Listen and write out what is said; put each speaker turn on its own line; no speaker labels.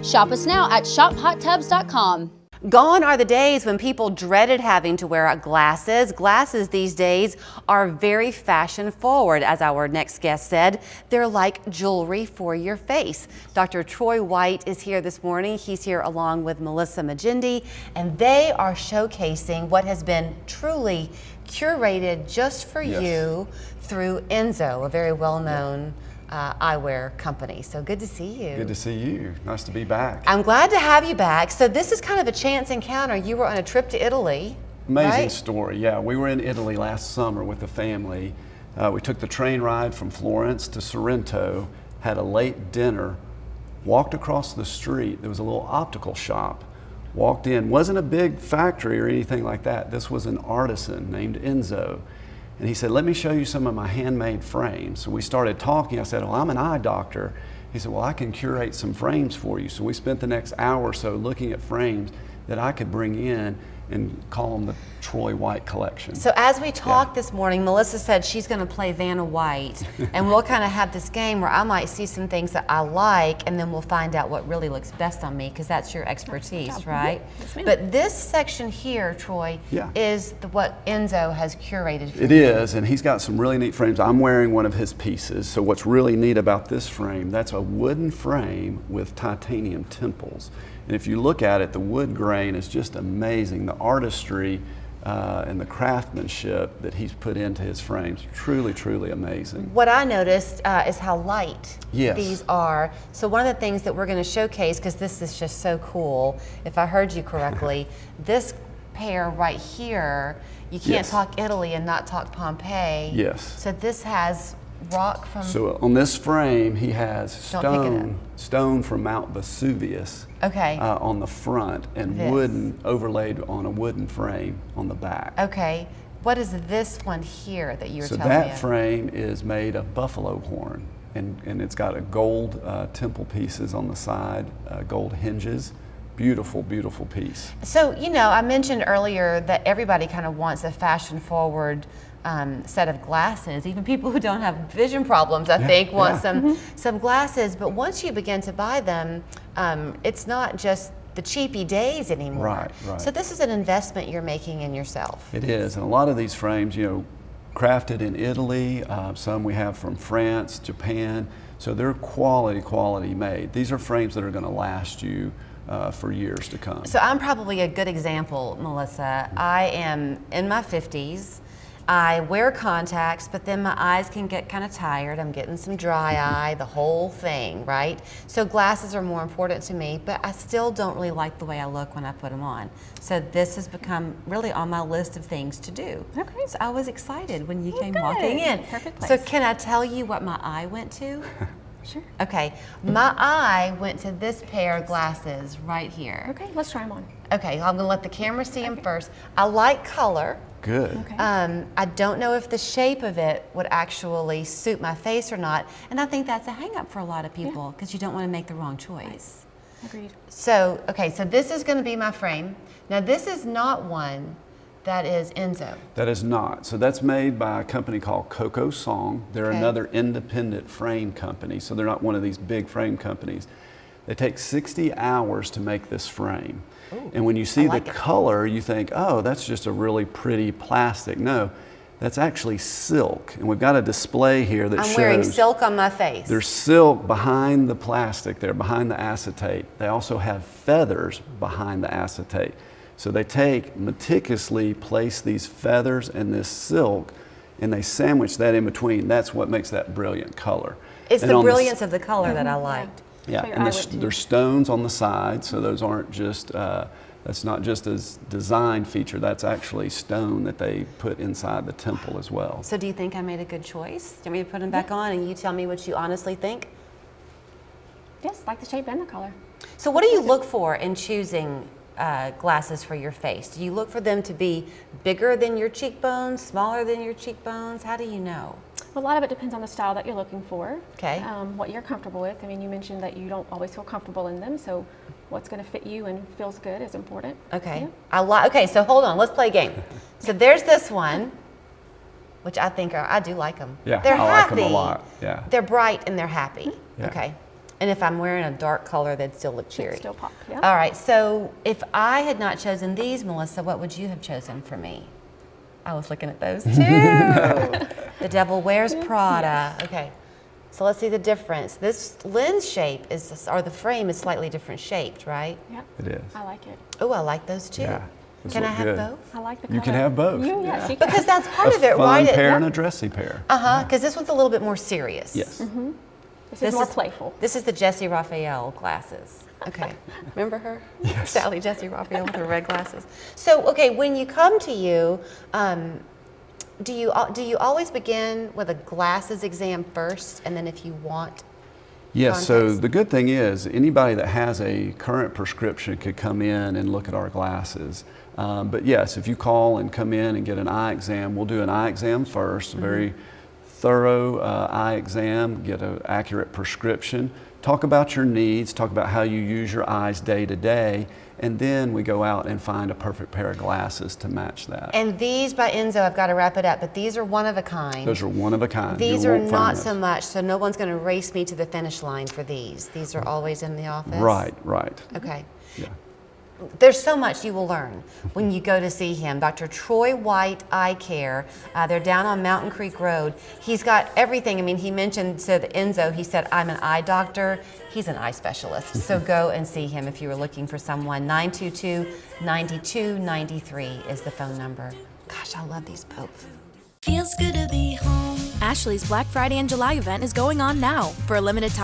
Shop us now at shophottubs.com.
Gone are the days when people dreaded having to wear glasses. Glasses these days are very fashion forward. As our next guest said, they're like jewelry for your face. Dr. Troy White is here this morning. He's here along with Melissa Magindy, and they are showcasing what has been truly curated just for you through Enzo, a very well-known eyewear company. So good to see you.
Good to see you. Nice to be back.
I'm glad to have you back. So this is kind of a chance encounter. You were on a trip to Italy.
Amazing story. Yeah, we were in Italy last summer with the family. We took the train ride from Florence to Sorrento, had a late dinner, walked across the street. There was a little optical shop. Walked in. Wasn't a big factory or anything like that. This was an artisan named Enzo. And he said, let me show you some of my handmade frames. So we started talking. I said, well, I'm an eye doctor. He said, well, I can curate some frames for you. So we spent the next hour or so looking at frames that I could bring in and call them the Troy White collection.
So as we talked this morning, Melissa said she's going to play Vanna White, and we'll kind of have this game where I might see some things that I like, and then we'll find out what really looks best on me, because that's your expertise, right? Yes, but this section here, Troy, is what Enzo has curated for you.
It is, and he's got some really neat frames. I'm wearing one of his pieces, so what's really neat about this frame, that's a wooden frame with titanium temples. And if you look at it, the wood grain is just amazing. The artistry and the craftsmanship that he's put into his frames, truly, truly amazing.
What I noticed is how light these are. So one of the things that we're going to showcase, because this is just so cool, if I heard you correctly, this pair right here, you can't talk Italy and not talk Pompeii.
Yes.
So this has rock from...
So on this frame, he has stone from Mount Vesuvius on the front, and wooden overlaid on a wooden frame on the back.
Okay. What is this one here that you were telling me?
So that frame is made of buffalo horn, and it's got a gold temple pieces on the side, gold hinges. Beautiful, beautiful piece. So,
you know, I mentioned earlier that everybody kind of wants a fashion forward set of glasses. Even people who don't have vision problems, I think, want some glasses. But once you begin to buy them, it's not just the cheapy days anymore.
Right, right.
So this is an investment you're making in yourself.
It is, and a lot of these frames, you know, crafted in Italy. Some we have from France, Japan. So they're quality made. These are frames that are going to last you for years to come. So
I'm probably a good example, Melissa. I am in my 50s. I wear contacts, but then my eyes can get kind of tired. I'm getting some dry eye, the whole thing, right? So glasses are more important to me, but I still don't really like the way I look when I put them on. So this has become really on my list of things to do. Okay. So I was excited when you came walking in.
Perfect place.
So can I tell you what my eye went to?
Sure.
Okay, my eye went to this pair of glasses right here.
Okay, let's try them on.
Okay, I'm gonna let the camera see them first. I like color.
Good.
Okay. I don't know if the shape of it would actually suit my face or not, and I think that's a hang-up for a lot of people because you don't want to make the wrong choice.
Agreed.
So, okay, so this is going to be my frame. Now, this is not one that is Enzo.
That is not. So that's made by a company called Coco Song. They're another independent frame company, so they're not one of these big frame companies. They take 60 hours to make this frame. Ooh, and when you see the color, you think, oh, that's just a really pretty plastic. No, that's actually silk. And we've got a display here that shows...
I'm wearing silk on my face.
There's silk behind the plastic there, behind the acetate. They also have feathers behind the acetate. So they meticulously place these feathers and this silk, and they sandwich that in between. That's what makes that brilliant color.
It's the brilliance of the color that I liked.
Yeah, and there's stones on the side, so those aren't just, that's not just a design feature, that's actually stone that they put inside the temple as well.
So do you think I made a good choice? Do you want me to put them back on and you tell me what you honestly think?
Yes, like the shape and the color.
So what do you look for in choosing glasses for your face? Do you look for them to be bigger than your cheekbones, smaller than your cheekbones? How do you know?
Well, a lot of it depends on the style that you're looking for.
Okay.
What you're comfortable with. I mean, you mentioned that you don't always feel comfortable in them, so what's going to fit you and feels good is important.
Okay. Yeah. Okay, so hold on. Let's play a game. So there's this one, which I think I do like them.
Yeah,
they're
I
happy.
like them a lot. Yeah.
They're bright and they're happy.
Yeah.
Okay. And if I'm wearing a dark color, they'd still look cheery.
Still pop, yeah.
All right, so if I had not chosen these, Melissa, what would you have chosen for me? I was looking at those too. The Devil Wears Prada. Yes. Okay, so let's see the difference. This lens shape is, or the frame is slightly different shaped, right?
Yep.
It is.
I like it.
Oh, I like those too.
Yeah.
Can I have both?
I like the color.
You can have both.
Yes, you can.
Because that's part of it,
A fun
right?
pair and a dressy pair.
Because this one's a little bit more serious.
Yes.
This is more playful.
This is the Jessie Raphael glasses. Okay. Remember her?
Yes.
Sally Jessie Raphael with her red glasses. So, okay, when you come to you, do you always begin with a glasses exam first, and then if you want
Yes, so
contacts?
the good thing is anybody that has a current prescription could come in and look at our glasses. But yes, if you call and come in and get an eye exam, we'll do an eye exam first, a very thorough eye exam, get an accurate prescription, talk about your needs, talk about how you use your eyes day to day, and then we go out and find a perfect pair of glasses to match that.
And these by Enzo, I've got to wrap it up, but these are one of a kind.
Those are one of a kind.
These
You
are
won't find
not
those.
so much, so no one's going to race me to the finish line for these. These are always in the office.
Right, right.
Okay.
Yeah.
There's so much you will learn when you go to see him. Dr. Troy White Eyecare. They're down on Mountain Creek Road. He's got everything. I mean, he mentioned to the Enzo, he said, I'm an eye doctor. He's an eye specialist. So go and see him if you were looking for someone. 922-9293 is the phone number. Gosh, I love these both.
Feels good to be home. Ashley's Black Friday and July event is going on now. For a limited time,